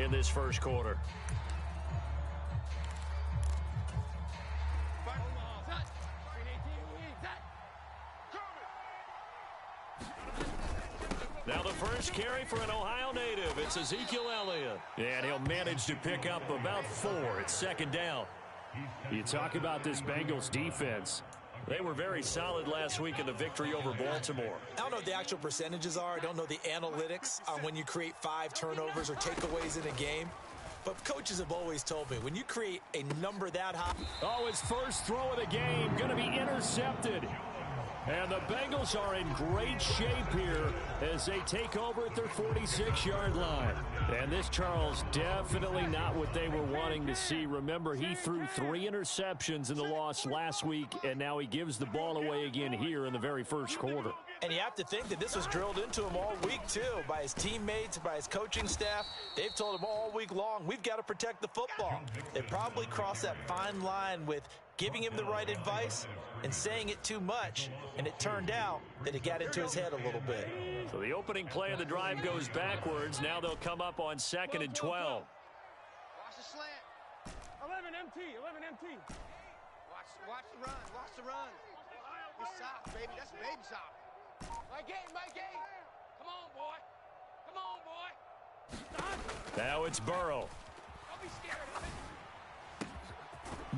in this first quarter. Now the first carry for an Ohio native. It's Ezekiel Elliott. And he'll manage to pick up about 4. It's second down. You talk about this Bengals defense. They were very solid last week in the victory over Baltimore. I don't know what the actual percentages are. I don't know the analytics on when you create 5 turnovers or takeaways in a game. But coaches have always told me, when you create a number that high. Oh, his first throw of the game going to be intercepted. And the Bengals are in great shape here as they take over at their 46-yard line. And this, Charles, definitely not what they were wanting to see. Remember, he threw 3 interceptions in the loss last week, and now he gives the ball away again here in the very first quarter. And you have to think that this was drilled into him all week, too, by his teammates, by his coaching staff. They've told him all week long, we've got to protect the football. They probably crossed that fine line with giving him the right advice and saying it too much, and it turned out that it got into his head a little bit. So the opening play of the drive goes backwards. Now they'll come up on 2nd and 12. Watch the slant. 11 MT, 11 MT. Watch the run, watch the run. Good sock, baby, that's baby sock. My game, my game. Come on, boy. Come on, boy. Now it's Burrow. Don't be scared of it.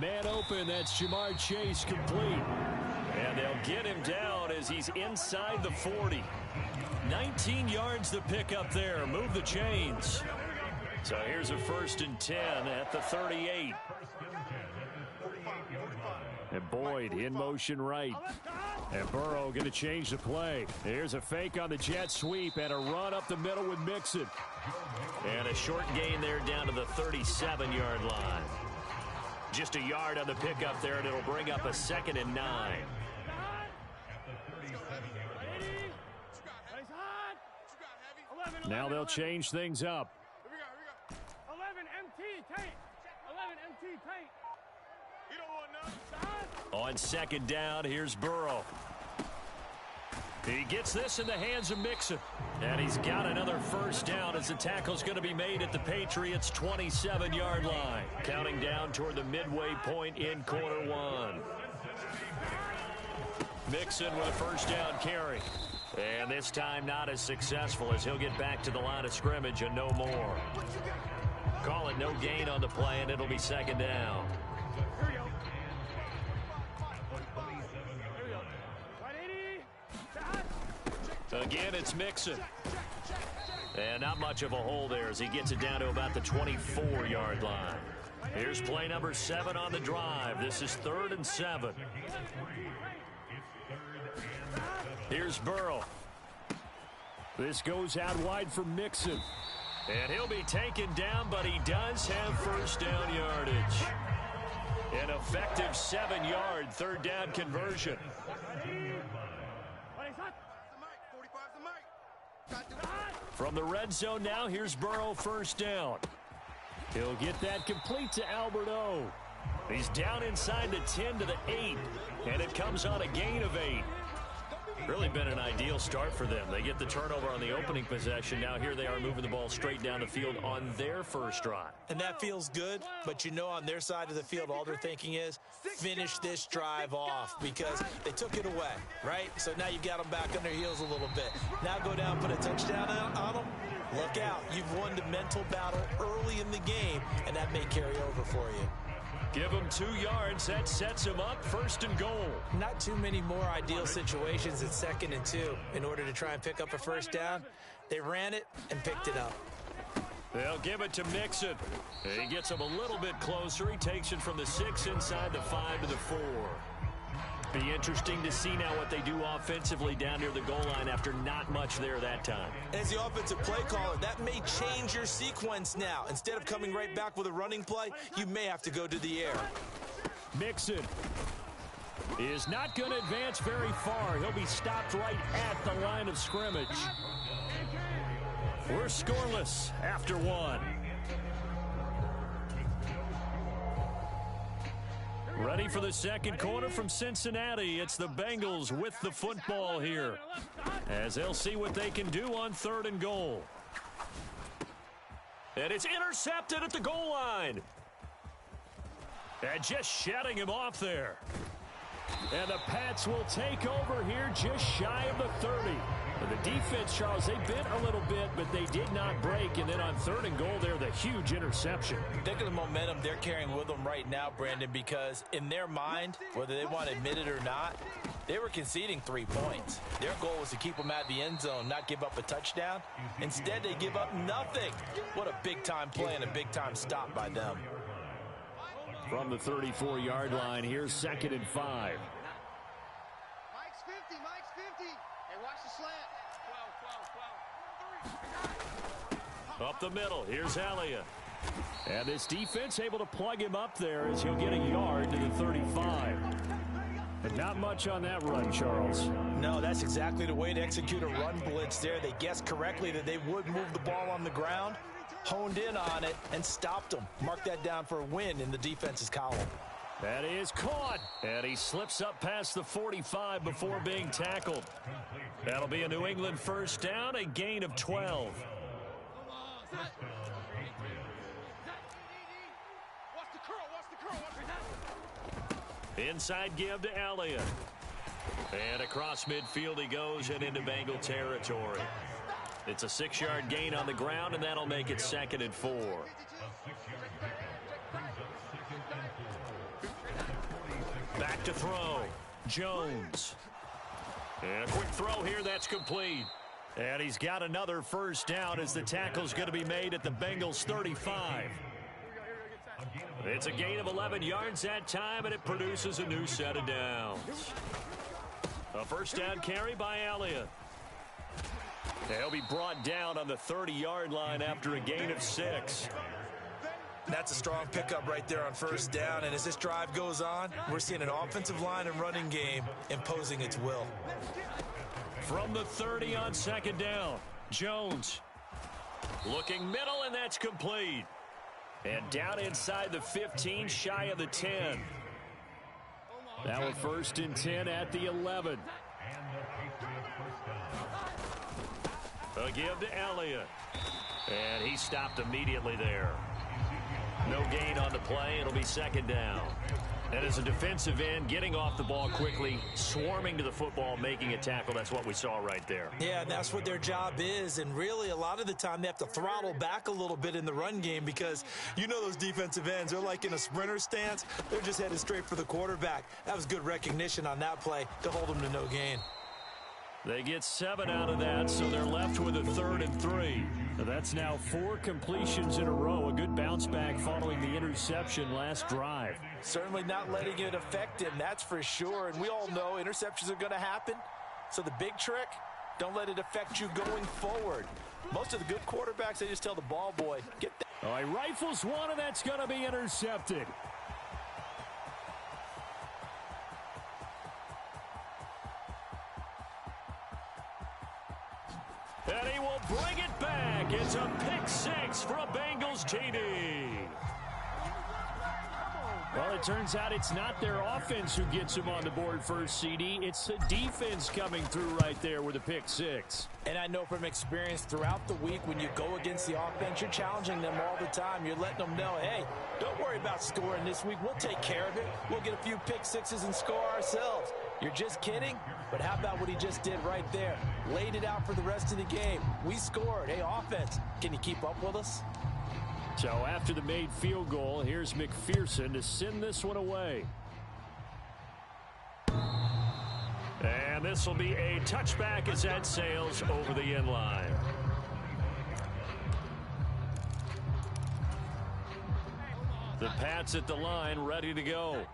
Man open, that's Jamar Chase complete. And they'll get him down as he's inside the 40. 19 yards to pick up there. Move the chains. So here's a 1st and 10 at the 38. And Boyd in motion right. And Burrow going to change the play. Here's a fake on the jet sweep and a run up the middle with Mixon. And a short gain there down to the 37-yard line. Just a yard on the pickup there, and it'll bring up a 2nd and 9. Now they'll change things up. 11 MT tank. 11 MT tank. You don't want none. On 2nd down, here's Burrow. He gets this in the hands of Mixon. And he's got another 1st down as the tackle's going to be made at the Patriots' 27-yard line. Counting down toward the midway point in quarter 1. Mixon with a 1st down carry. And this time not as successful as he'll get back to the line of scrimmage and no more. Call it no gain on the play, and it'll be 2nd down. Again, it's Mixon. And not much of a hole there as he gets it down to about the 24-yard line. Here's play number 7 on the drive. This is 3rd and 7. Here's Burrow. This goes out wide for Mixon. And he'll be taken down, but he does have 1st down yardage. An effective 7-yard 3rd down conversion. From the red zone now, here's Burrow 1st down. He'll get that complete to Albert O. He's down inside the 10 to the 8, and it comes on a gain of 8. Really been an ideal start for them. They get the turnover on the opening possession. Now here they are moving the ball straight down the field on their first drive. And that feels good, but you know on their side of the field, all they're thinking is finish this drive off because they took it away, right? So now you've got them back on their heels a little bit. Now go down, put a touchdown on them. Look out. You've won the mental battle early in the game, and that may carry over for you. Give them 2 yards. That sets him up 1st and goal. Not too many more ideal situations at 2nd and 2 in order to try and pick up a 1st down. They ran it and picked it up. They'll give it to Mixon. He gets him a little bit closer. He takes it from the 6 inside the 5 to the 4. Be interesting to see now what they do offensively down near the goal line after not much there that time. As the offensive play caller, that may change your sequence now. Instead of coming right back with a running play, you may have to go to the air. Mixon is not going to advance very far. He'll be stopped right at the line of scrimmage. We're scoreless after 1. Ready for the second quarter from Cincinnati. It's the Bengals with the football here, as they'll see what they can do on 3rd and goal. And it's intercepted at the goal line. And just shutting him off there. And the Pats will take over here just shy of the 30. The defense, Charles, they bit a little bit, but they did not break. And then on 3rd and goal there, the huge interception. Think of the momentum they're carrying with them right now, Brandon, because in their mind, whether they want to admit it or not, they were conceding 3 points. Their goal was to keep them out of the end zone, not give up a touchdown. Instead, they give up nothing. What a big-time play and a big-time stop by them. From the 34-yard line, here's 2nd and 5. Mike's 50, Mike's 50. Hey, watch the slant. 12. Up the middle, here's Elliott. And this defense able to plug him up there as he'll get a yard to the 35. But not much on that run, Charles. No, that's exactly the way to execute a run blitz there. They guessed correctly that they would move the ball on the ground, honed in on it, and stopped them. Mark that down for a win in the defense's column. That is caught. And he slips up past the 45 before being tackled. That'll be a New England first down, a gain of 12. Inside give to Elliott. And across midfield he goes and into Bengal territory. It's a 6-yard gain on the ground, and that'll make it 2nd and 4. Back to throw. Jones. And a quick throw here, that's complete. And he's got another first down as the tackle's going to be made at the Bengals 35. It's a gain of 11 yards that time, and it produces a new set of downs. A first down carry by Elliott. He'll be brought down on the 30-yard line after a gain of 6. That's a strong pickup right there on first down, and as this drive goes on, we're seeing an offensive line and running game imposing its will. From the 30 on 2nd down, Jones looking middle, and that's complete. And down inside the 15, shy of the 10. Now a 1st and 10 at the 11. A give to Elliott. And he stopped immediately there. No gain on the play. It'll be 2nd down. And as a defensive end, getting off the ball quickly, swarming to the football, making a tackle, that's what we saw right there. Yeah, that's what their job is. And really, a lot of the time, they have to throttle back a little bit in the run game because you know those defensive ends, they're like in a sprinter stance. They're just headed straight for the quarterback. That was good recognition on that play to hold them to no gain. They get 7 out of that, so they're left with a 3rd and 3. That's now 4 completions in a row. A good bounce back following the interception last drive. Certainly not letting it affect him, that's for sure. And we all know interceptions are going to happen. So the big trick, don't let it affect you going forward. Most of the good quarterbacks, they just tell the ball boy, get that. Oh, he rifles one, and that's going to be intercepted. And he will bring it back. It's a pick 6 for a Bengals TD. Well, it turns out it's not their offense who gets him on the board first, CD. It's the defense coming through right there with a pick 6. And I know from experience throughout the week when you go against the offense, you're challenging them all the time. You're letting them know, hey, don't worry about scoring this week. We'll take care of it. We'll get a few pick 6s and score ourselves. You're just kidding? But how about what he just did right there? Laid it out for the rest of the game. We scored. Hey, offense, can you keep up with us? So after the made field goal, here's McPherson to send this one away. And this will be a touchback as that sails over the end line. The Pats at the line, ready to go.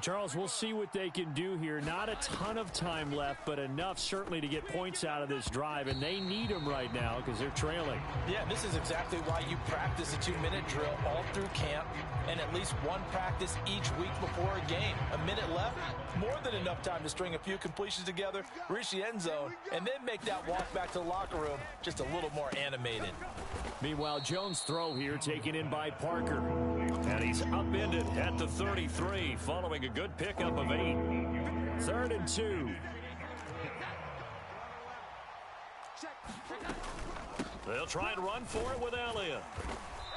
Charles, we'll see what they can do here. Not a ton of time left, but enough certainly to get points out of this drive, and they need them right now because they're trailing. Yeah, this is exactly why you practice a 2-minute drill all through camp and at least one practice each week before a game. A minute left, more than enough time to string a few completions together, reach the end zone, and then make that walk back to the locker room just a little more animated. Meanwhile, Jones' throw here taken in by Parker. And he's upended at the 33 following a good pickup of 8. 3rd and 2. They'll try and run for it with Elliott.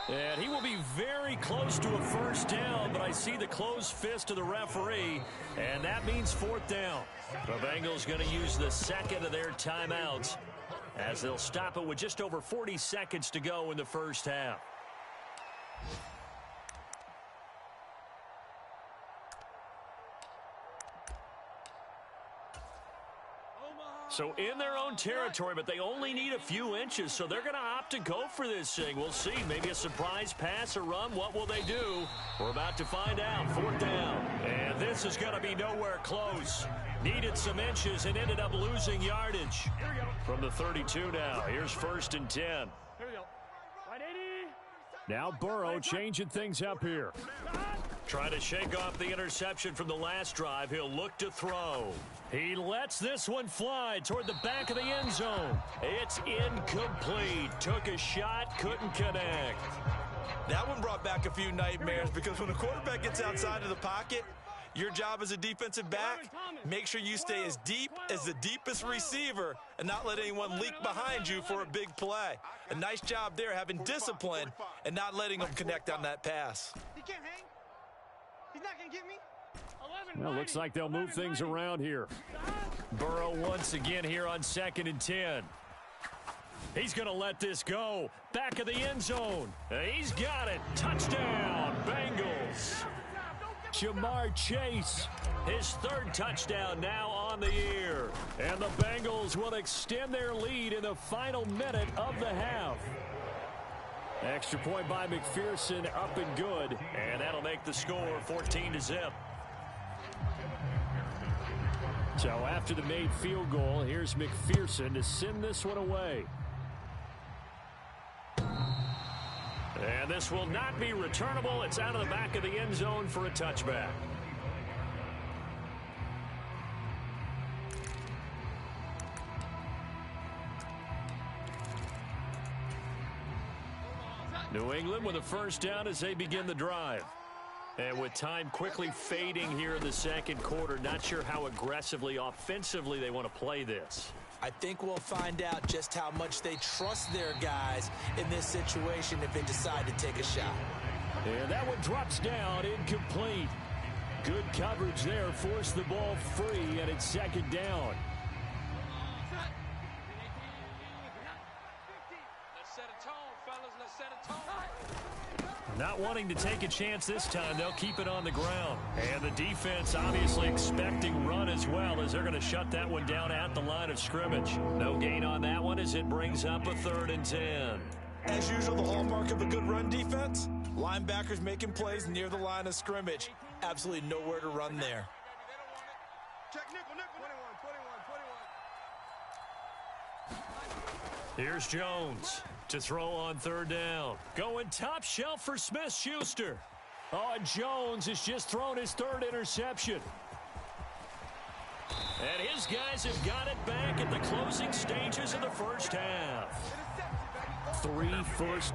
And he will be very close to a first down, but I see the closed fist of the referee, and that means fourth down. The Bengals going to use the second of their timeouts as they'll stop it with just over 40 seconds to go in the first half. So in their own territory, but they only need a few inches, so they're going to opt to go for this thing. We'll see. Maybe a surprise pass or run. What will they do? We're about to find out. Fourth down. And this is going to be nowhere close. Needed some inches and ended up losing yardage. From the 32 now. Here's 1st and 10. Here we go. Right 80. Now Burrow changing things up here. Trying to shake off the interception from the last drive. He'll look to throw. He lets this one fly toward the back of the end zone. It's incomplete. Took a shot, couldn't connect. That one brought back a few nightmares because when a quarterback gets outside of the pocket, your job as a defensive back, make sure you stay as deep as the deepest receiver and not let anyone leak behind you for a big play. A nice job there having discipline and not letting them connect on that pass. He can't hang. He's not going to get me. Well, looks like they'll move things around here. Burrow once again here on 2nd and 10. He's going to let this go. Back of the end zone. He's got it. Touchdown, Bengals. Jamar Chase, his 3rd touchdown now on the year. And the Bengals will extend their lead in the final minute of the half. Extra point by McPherson, up and good. And that'll make the score 14-0. So after the made field goal, here's McPherson to send this one away. And this will not be returnable. It's out of the back of the end zone for a touchback. New England with a first down as they begin the drive. And with time quickly fading here in the second quarter, not sure how aggressively, offensively they want to play this. I think we'll find out just how much they trust their guys in this situation if they decide to take a shot. And that one drops down, incomplete. Good coverage there, forced the ball free, and it's 2nd down. Let's set a tone, fellas. Let's set a tone. Not wanting to take a chance this time, they'll keep it on the ground. And the defense obviously expecting run as well, as they're going to shut that one down at the line of scrimmage. No gain on that one as it brings up a 3rd and 10. As usual, the hallmark of a good run defense, linebackers making plays near the line of scrimmage. Absolutely nowhere to run there. Check nickel, 21. Here's Jones to throw on 3rd down. Going top shelf for Smith-Schuster. Oh, and Jones has just thrown his 3rd interception. And his guys have got it back at the closing stages of the first half. 3 first.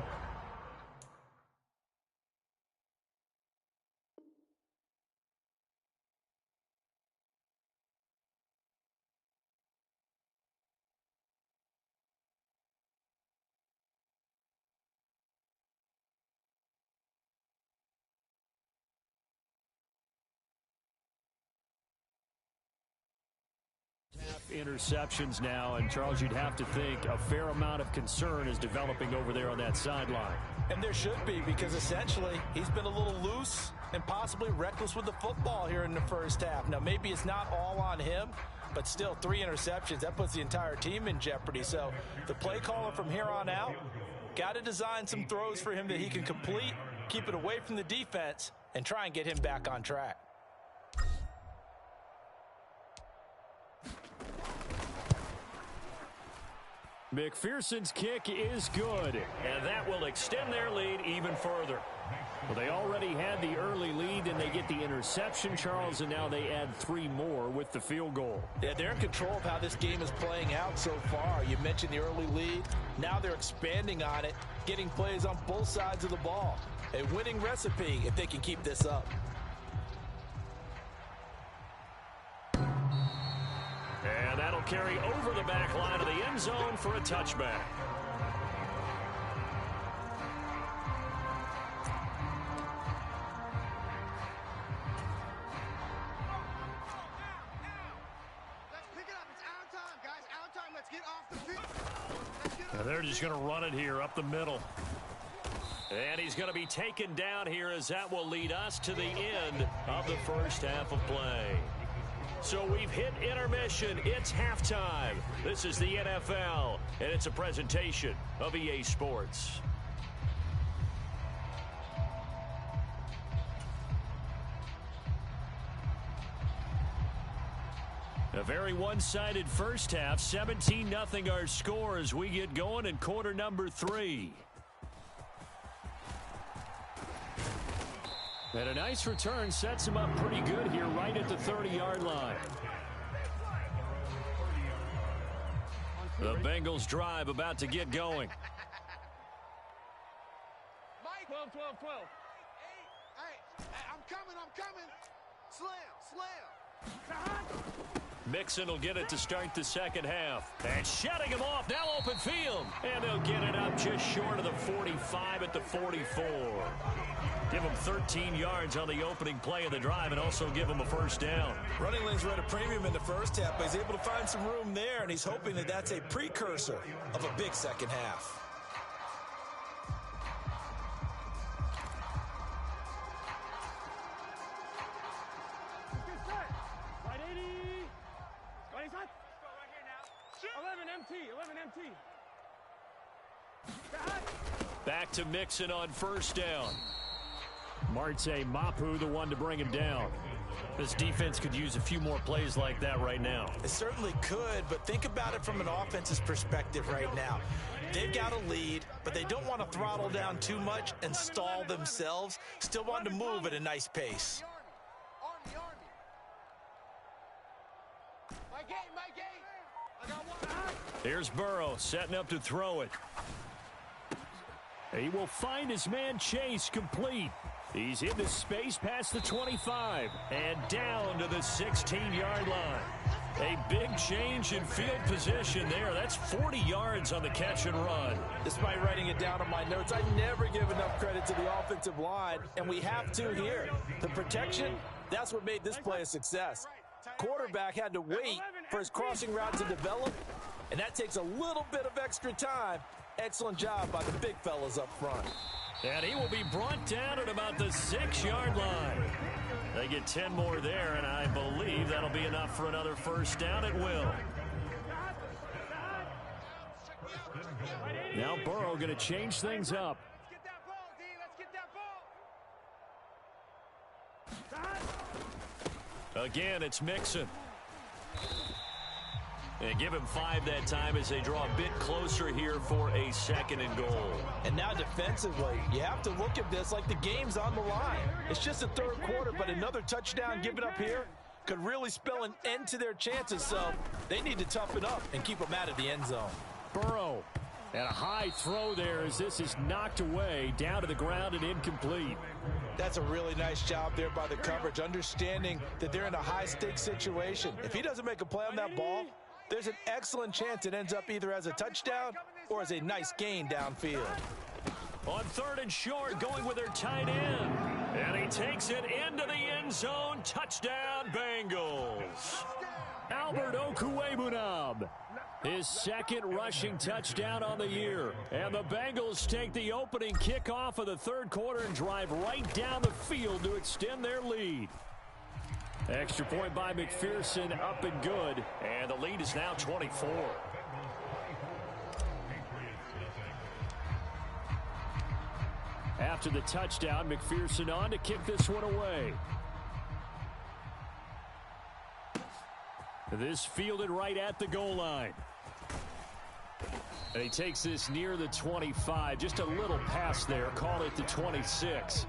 Interceptions now, and Charles, you'd have to think a fair amount of concern is developing over there on that sideline. And there should be, because essentially he's been a little loose and possibly reckless with the football here in the first half. Now, maybe it's not all on him, but still 3 interceptions. That puts the entire team in jeopardy. So the play caller from here on out got to design some throws for him that he can complete, keep it away from the defense, and try and get him back on track. McPherson's kick is good, and that will extend their lead even further. Well, they already had the early lead, and they get the interception, Charles, and now they add 3 more with the field goal. Yeah, they're in control of how this game is playing out so far. You mentioned the early lead. Now they're expanding on it, getting plays on both sides of the ball. A winning recipe if they can keep this up. And that'll carry over the back line of the end zone for a touchback. And they're just going to run it here up the middle. And he's going to be taken down here as that will lead us to the end of the first half of play. So we've hit intermission. It's halftime. This is the NFL, and it's a presentation of EA Sports. A very one-sided first half. 17-0 our score as we get going in quarter number 3. And a nice return sets him up pretty good here right at the 30-yard line. The Bengals drive about to get going. Mike, 12, 12, 12. Hey, I'm coming. Slam. Mixon will get it to start the second half. And shutting him off, now open field. And they'll get it up just short of the 45 at the 44. Give him 13 yards on the opening play of the drive and also give him a first down. Running lanes were at a premium in the first half, but he's able to find some room there, and he's hoping that that's a precursor of a big second half. Right 80. Right here now. 11 MT. Back to Mixon on first down. Marte Mapu, the one to bring him down. This defense could use a few more plays like that right now. It certainly could, but think about it from an offense's perspective right now. They've got a lead, but they don't want to throttle down too much and stall themselves. Still want to move at a nice pace. Army. My game. I got one. Here's Burrow setting up to throw it. He will find his man Chase complete. He's into space past the 25 and down to the 16-yard line. A big change in field position there. That's 40 yards on the catch and run. Despite writing it down on my notes, I never give enough credit to the offensive line, and we have to here. The protection, that's what made this play a success. Quarterback had to wait for his crossing route to develop, and that takes a little bit of extra time. Excellent job by the big fellas up front. And he will be brought down at about the 6-yard line. They get 10 more there, and I believe that'll be enough for another first down at will. Now Burrow going to change things up. Let's get that ball, D. Again, it's Mixon. And give him 5 that time as they draw a bit closer here for a 2nd and goal. And now defensively, you have to look at this like the game's on the line. It's just the third quarter, but another touchdown given up here could really spell an end to their chances. So they need to toughen up and keep them out of the end zone. Burrow, and a high throw there as this is knocked away, down to the ground and incomplete. That's a really nice job there by the coverage, understanding that they're in a high-stakes situation. If he doesn't make a play on that ball, there's an excellent chance it ends up either as a touchdown or as a nice gain downfield. On 3rd and short, going with their tight end. And he takes it into the end zone. Touchdown, Bengals. Albert Okwuegbunam, his 2nd rushing touchdown on the year. And the Bengals take the opening kickoff of the 3rd quarter and drive right down the field to extend their lead. Extra point by McPherson, up and good. And the lead is now 24. After the touchdown, McPherson on to kick this one away. This fielded right at the goal line. And he takes this near the 25. Just a little pass there. Call it the 26.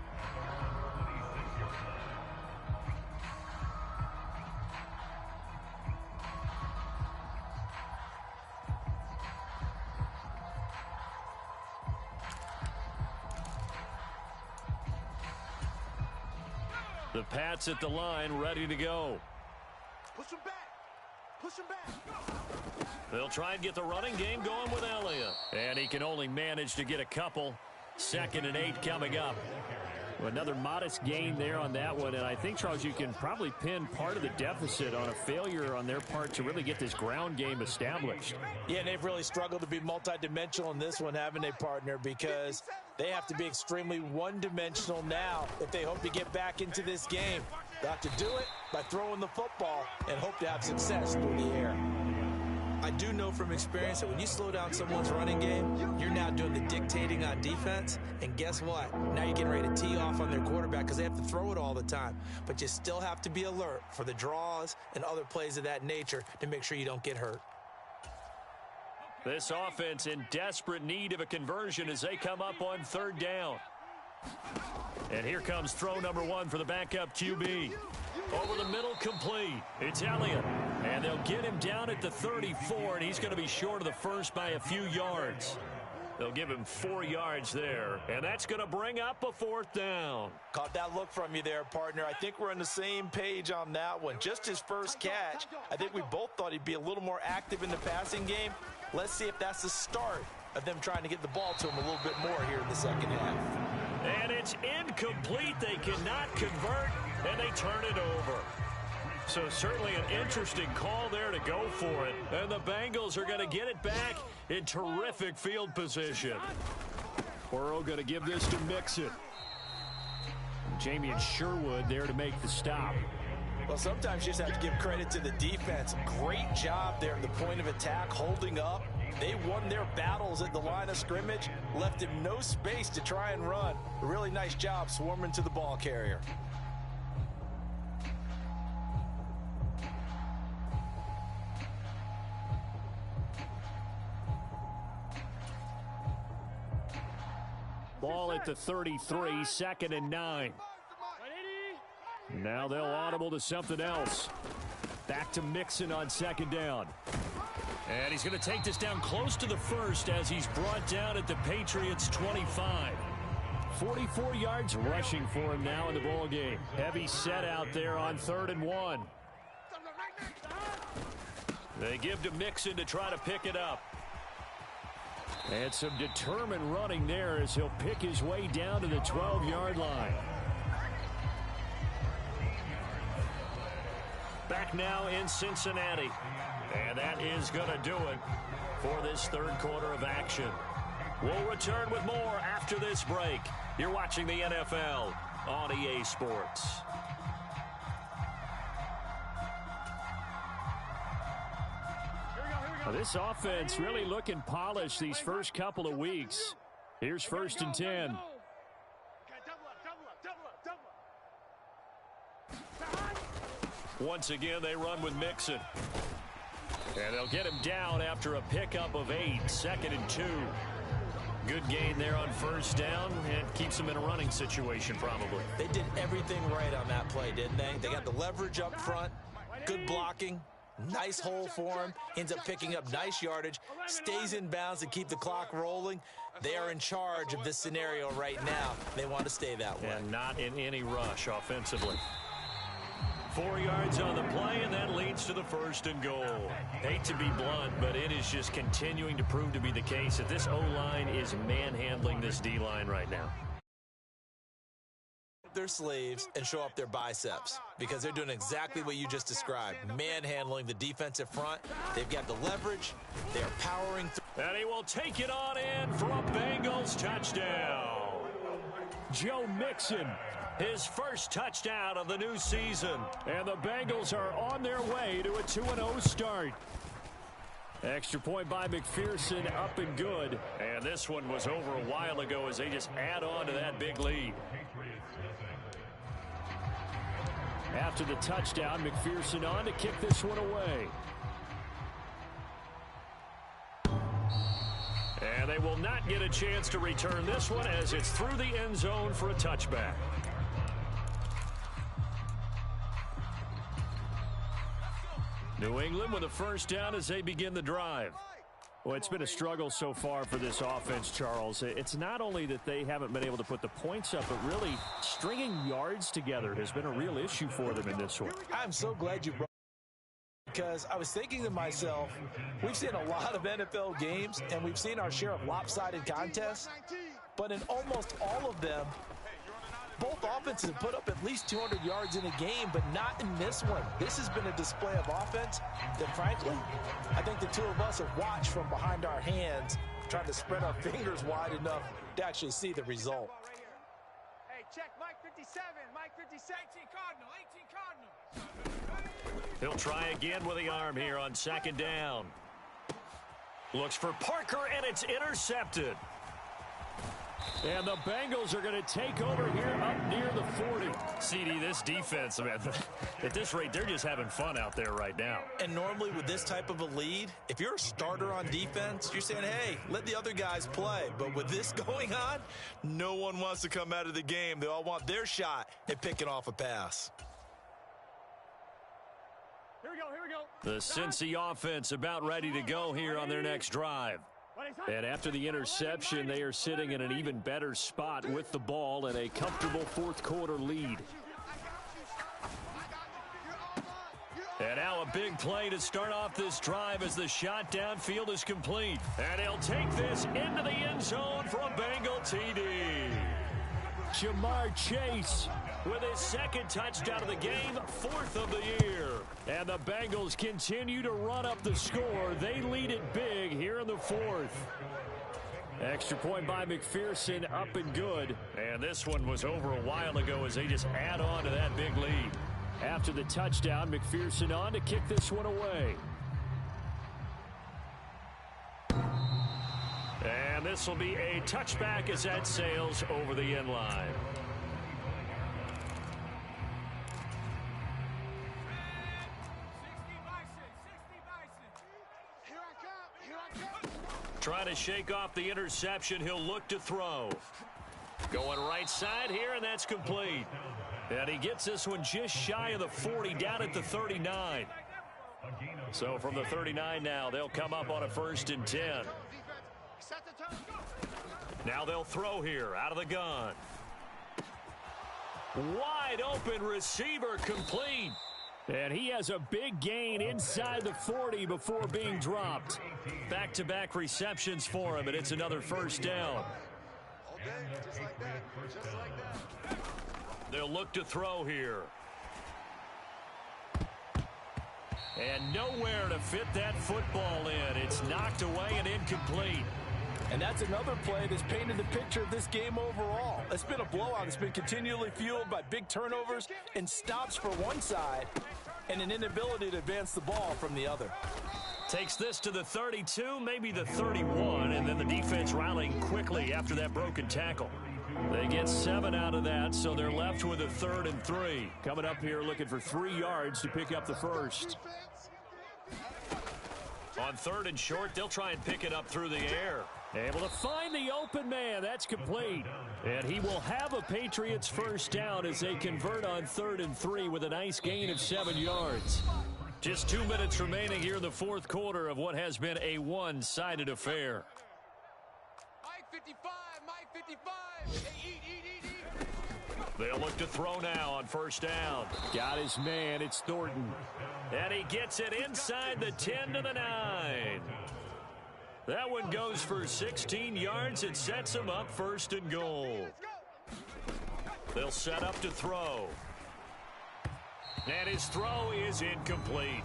The Pats at the line, ready to go. Push him back. They'll try and get the running game going with Elliott. And he can only manage to get a couple. 2nd and 8 coming up. Another modest gain there on that one, and I think, Charles, you can probably pin part of the deficit on a failure on their part to really get this ground game established. Yeah, and they've really struggled to be multidimensional in this one, haven't they, partner? Because they have to be extremely one-dimensional now if they hope to get back into this game. They have to do it by throwing the football and hope to have success through the air. I do know from experience that when you slow down someone's running game, you're now doing the dictating on defense. And guess what? Now you're getting ready to tee off on their quarterback because they have to throw it all the time. But you still have to be alert for the draws and other plays of that nature to make sure you don't get hurt. This offense in desperate need of a conversion as they come up on 3rd down. And here comes throw number 1 for the backup QB. Over the middle, complete. It's Elliott. And they'll get him down at the 34, and he's going to be short of the first by a few yards. They'll give him 4 yards there, and that's going to bring up a 4th down. Caught that look from you there, partner. I think we're on the same page on that one. Just his first catch, I think we both thought he'd be a little more active in the passing game. Let's see if that's the start of them trying to get the ball to him a little bit more here in the second half. And it's incomplete. They cannot convert, and they turn it over. So certainly an interesting call there to go for it. And the Bengals are going to get it back in terrific field position. Burrow going to give this to Mixon. Jamie and Sherwood there to make the stop. Well, sometimes you just have to give credit to the defense. Great job there at the point of attack, holding up. They won their battles at the line of scrimmage, left him no space to try and run. A really nice job swarming to the ball carrier. Ball at the 33, 2nd and 9. Now they'll audible to something else. Back to Mixon on 2nd down. And he's going to take this down close to the first as he's brought down at the Patriots' 25. 44 yards rushing for him now in the ball game. Heavy set out there on 3rd and 1. They give to Mixon to try to pick it up. And some determined running there as he'll pick his way down to the 12-yard line. Back now in Cincinnati. And that is going to do it for this 3rd quarter of action. We'll return with more after this break. You're watching the NFL on EA Sports. Now this offense really looking polished these first couple of weeks. Here's 1st and 10. Once again, they run with Mixon. And they'll get him down after a pickup of 8, 2nd and 2. Good gain there on 1st down, and keeps them in a running situation probably. They did everything right on that play, didn't they? They got the leverage up front, good blocking, nice hole for him, ends up picking up nice yardage, stays in bounds to keep the clock rolling. They are in charge of this scenario right now. They want to stay that way. And not in any rush offensively. 4 yards on the play, and that leads to the 1st and goal. Hate to be blunt, but it is just continuing to prove to be the case that this O-line is manhandling this D-line right now. Their sleeves and show up their biceps because they're doing exactly what you just described, manhandling the defensive front. They've got the leverage. They're powering through. And he will take it on in for a Bengals touchdown. Joe Mixon, his first touchdown of the new season. And the Bengals are on their way to a 2-0 start. Extra point by McPherson, up and good. And this one was over a while ago as they just add on to that big lead. After the touchdown, McPherson on to kick this one away. And they will not get a chance to return this one as it's through the end zone for a touchback. New England with a 1st down as they begin the drive. Well, it's been a struggle so far for this offense, Charles. It's not only that they haven't been able to put the points up, but really stringing yards together has been a real issue for them in this one. I'm so glad you brought it, because I was thinking to myself, we've seen a lot of NFL games, and we've seen our share of lopsided contests, but in almost all of them, Both offenses have put up at least 200 yards in a game, but not in this one. This has been a display of offense that, frankly, I think the two of us have watched from behind our hands, trying to spread our fingers wide enough to actually see the result. Hey, check Mike 57, Mike 57. 18 Cardinal. He'll try again with the arm here on second down. Looks for Parker, and it's intercepted. And the Bengals are going to take over here up near the 40. CD, this defense, man, at this rate, they're just having fun out there right now. And normally with this type of a lead, if you're a starter on defense, you're saying, hey, let the other guys play. But with this going on, no one wants to come out of the game. They all want their shot at picking off a pass. Here we go. The Cincy offense about ready to go here on their next drive. And after the interception, they are sitting in an even better spot with the ball and a comfortable fourth quarter lead. And now a big play to start off this drive as the shot downfield is complete. And he'll take this into the end zone for a Bengal TD. Jamar Chase with his second touchdown of the game, fourth of the year. And the Bengals continue to run up the score. They lead it big here in the fourth. Extra point by McPherson, up and good. And this one was over a while ago as they just add on to that big lead. After the touchdown, McPherson on to kick this one away. And this will be a touchback as that sails over the end line. Trying to shake off the interception. He'll look to throw. Going right side here, and that's complete. And he gets this one just shy of the 40, down at the 39. So from the 39 now, they'll come up on a 1st and 10. Now they'll throw here out of the gun. Wide open receiver, complete. And he has a big gain inside the 40 before being dropped. Back-to-back receptions for him, and it's another 1st down. They'll look to throw here. And nowhere to fit that football in. It's knocked away and incomplete. And that's another play that's painted the picture of this game overall. It's been a blowout. It's been continually fueled by big turnovers and stops for one side and an inability to advance the ball from the other. Takes this to the 32, maybe the 31, and then the defense rallying quickly after that broken tackle. They get 7 out of that, so they're left with a 3rd and 3. Coming up here looking for 3 yards to pick up the first. On 3rd and short, they'll try and pick it up through the air. Able to find the open man. That's complete. And he will have a Patriots 1st down as they convert on 3rd and 3 with a nice gain of 7 yards. Just 2 minutes remaining here in the fourth quarter of what has been a one-sided affair. Mike 55, Mike 55. Hey, eat. They'll look to throw now on 1st down. Got his man. It's Thornton. And he gets it inside the 10 to the 9. That one goes for 16 yards. It sets him up 1st and goal. They'll set up to throw. And his throw is incomplete.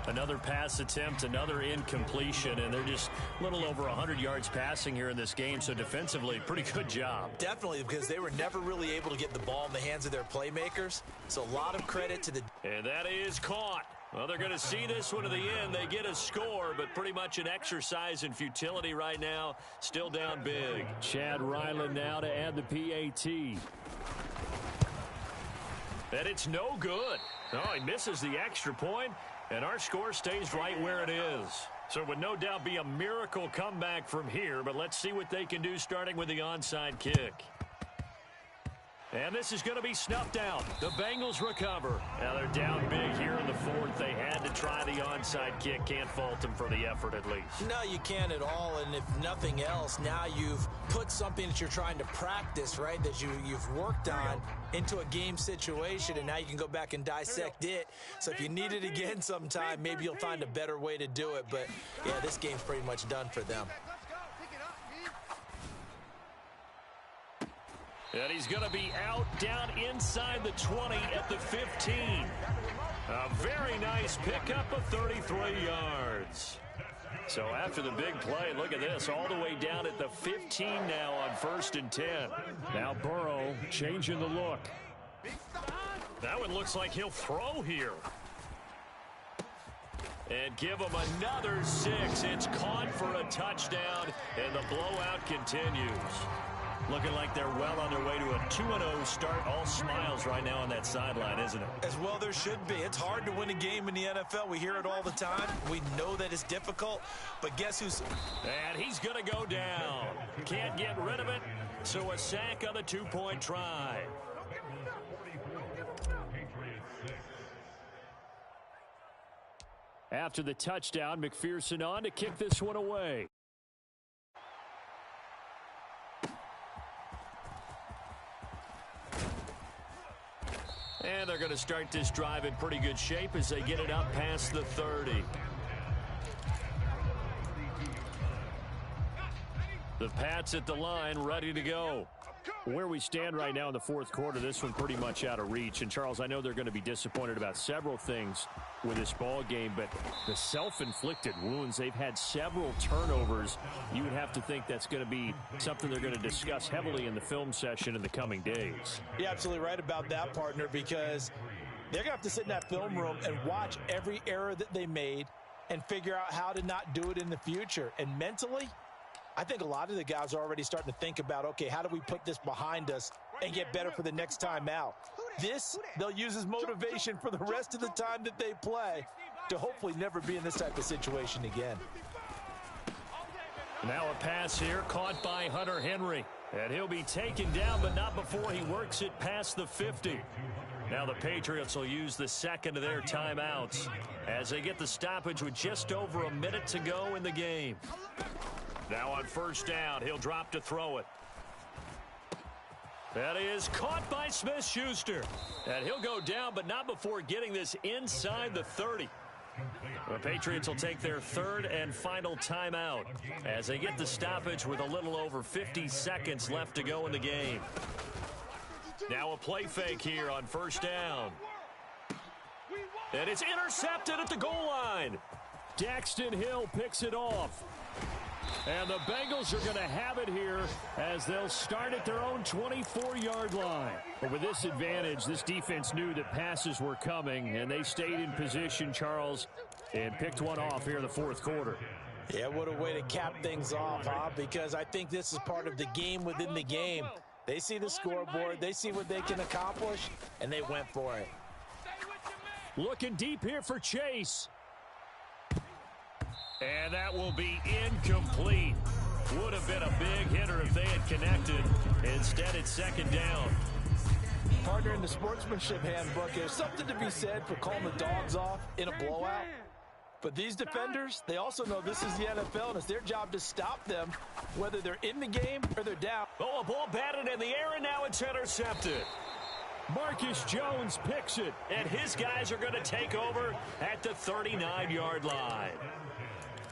Another pass attempt, another incompletion, and they're just a little over 100 yards passing here in this game, so defensively, pretty good job. Definitely, because they were never really able to get the ball in the hands of their playmakers, so a lot of credit to the... And that is caught. Well, they're going to see this one to the end. They get a score, but pretty much an exercise in futility right now. Still down big. Chad Ryland now to add the PAT. And it's no good. Oh, he misses the extra point, and our score stays right where it is. So it would no doubt be a miracle comeback from here, but let's see what they can do starting with the onside kick. And this is going to be snuffed out. The Bengals recover. Now they're down big here in the fourth. They had to try the onside kick. Can't fault them for the effort at least. No, you can't at all. And if nothing else, now you've put something that you're trying to practice, right, that you've worked on into a game situation, and now you can go back and dissect it. So if you need it again sometime, maybe you'll find a better way to do it. But, yeah, this game's pretty much done for them. And he's going to be out down inside the 20 at the 15. A very nice pickup of 33 yards. So after the big play, look at this, all the way down at the 15 now on 1st and 10. Now Burrow changing the look. That one looks like he'll throw here. And give him another 6. It's caught for a touchdown, and the blowout continues. Looking like they're well on their way to a 2-0 start. All smiles right now on that sideline, isn't it? As well there should be. It's hard to win a game in the NFL. We hear it all the time. We know that it's difficult. But guess who's... And he's going to go down. Can't get rid of it. So a sack on the 2-point try. After the touchdown, McPherson on to kick this one away. And they're going to start this drive in pretty good shape as they get it up past the 30. The Pats at the line, ready to go. Where we stand right now in the fourth quarter, this one pretty much out of reach. And, Charles, I know they're going to be disappointed about several things with this ball game, but the self-inflicted wounds, they've had several turnovers. You would have to think that's going to be something they're going to discuss heavily in the film session in the coming days. You're absolutely right about that, partner, because they're going to have to sit in that film room and watch every error that they made and figure out how to not do it in the future. And mentally, I think a lot of the guys are already starting to think about, okay, how do we put this behind us and get better for the next time out? This, they'll use as motivation for the rest of the time that they play to hopefully never be in this type of situation again. Now a pass here caught by Hunter Henry. And he'll be taken down, but not before he works it past the 50. Now the Patriots will use the second of their timeouts as they get the stoppage with just over a minute to go in the game. Now on 1st down, he'll drop to throw it. That is caught by Smith-Schuster. And he'll go down, but not before getting this inside the 30. The Patriots will take their 3rd and final timeout as they get the stoppage with a little over 50 seconds left to go in the game. Now a play fake here on 1st down. And it's intercepted at the goal line. Daxton Hill picks it off. And the Bengals are going to have it here as they'll start at their own 24-yard line. But with this advantage, this defense knew that passes were coming, and they stayed in position, Charles, and picked one off here in the fourth quarter. Yeah, what a way to cap things off, huh? Because I think this is part of the game within the game. They see the scoreboard, they see what they can accomplish, and they went for it. Looking deep here for Chase. And that will be incomplete. Would have been a big hitter if they had connected. Instead, it's 2nd down. Partner, in the sportsmanship handbook, there's something to be said for calling the dogs off in a blowout. But these defenders, they also know this is the NFL, and it's their job to stop them, whether they're in the game or they're down. Oh, a ball batted in the air, and now it's intercepted. Marcus Jones picks it. And his guys are going to take over at the 39-yard line.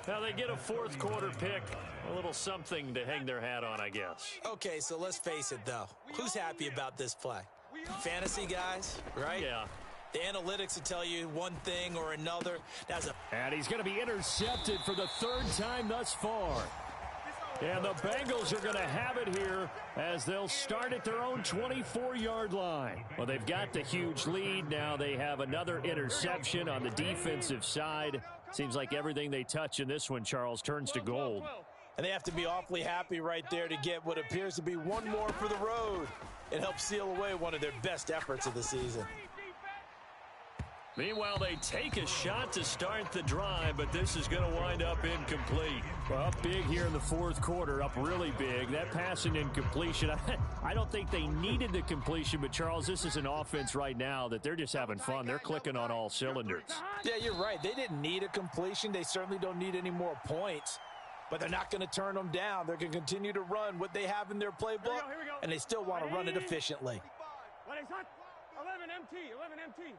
Now they get a fourth quarter pick. A little something to hang their hat on, I guess. Okay, so let's face it, though. Who's happy about this play? Fantasy guys, right? Yeah. The analytics will tell you one thing or another. And he's going to be intercepted for the 3rd time thus far. And the Bengals are going to have it here as they'll start at their own 24-yard line. Well, they've got the huge lead. Now they have another interception on the defensive side. Seems like everything they touch in this one, Charles, turns to gold. And they have to be awfully happy right there to get what appears to be one more for the road. It helps seal away one of their best efforts of the season. Meanwhile, they take a shot to start the drive, but this is going to wind up incomplete. Well, up big here in the fourth quarter, up really big. That passing incompletion, I don't think they needed the completion, but, Charles, this is an offense right now that they're just having fun. They're clicking on all cylinders. Yeah, you're right. They didn't need a completion. They certainly don't need any more points, but they're not going to turn them down. They're going to continue to run what they have in their playbook, and they still want to run it efficiently. 11 MT.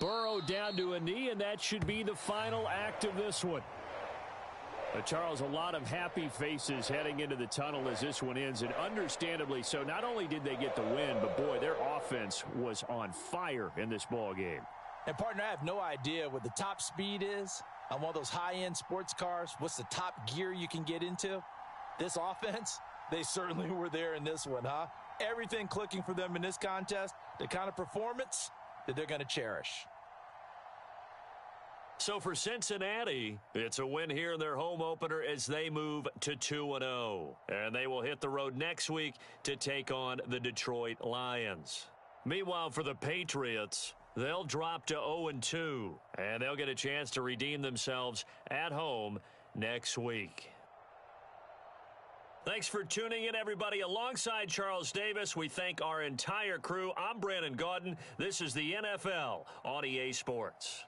Burrow down to a knee, and that should be the final act of this one. Charles, a lot of happy faces heading into the tunnel as this one ends, and understandably so. Not only did they get the win, but, boy, their offense was on fire in this ball game. And, partner, I have no idea what the top speed is on one of those high-end sports cars. What's the top gear you can get into? This offense, they certainly were there in this one, huh? Everything clicking for them in this contest, the kind of performance that they're going to cherish. So for Cincinnati, it's a win here in their home opener as they move to 2-0. And they will hit the road next week to take on the Detroit Lions. Meanwhile, for the Patriots, they'll drop to 0-2, and they'll get a chance to redeem themselves at home next week. Thanks for tuning in, everybody. Alongside Charles Davis, we thank our entire crew. I'm Brandon Gaudin. This is the NFL on EA Sports.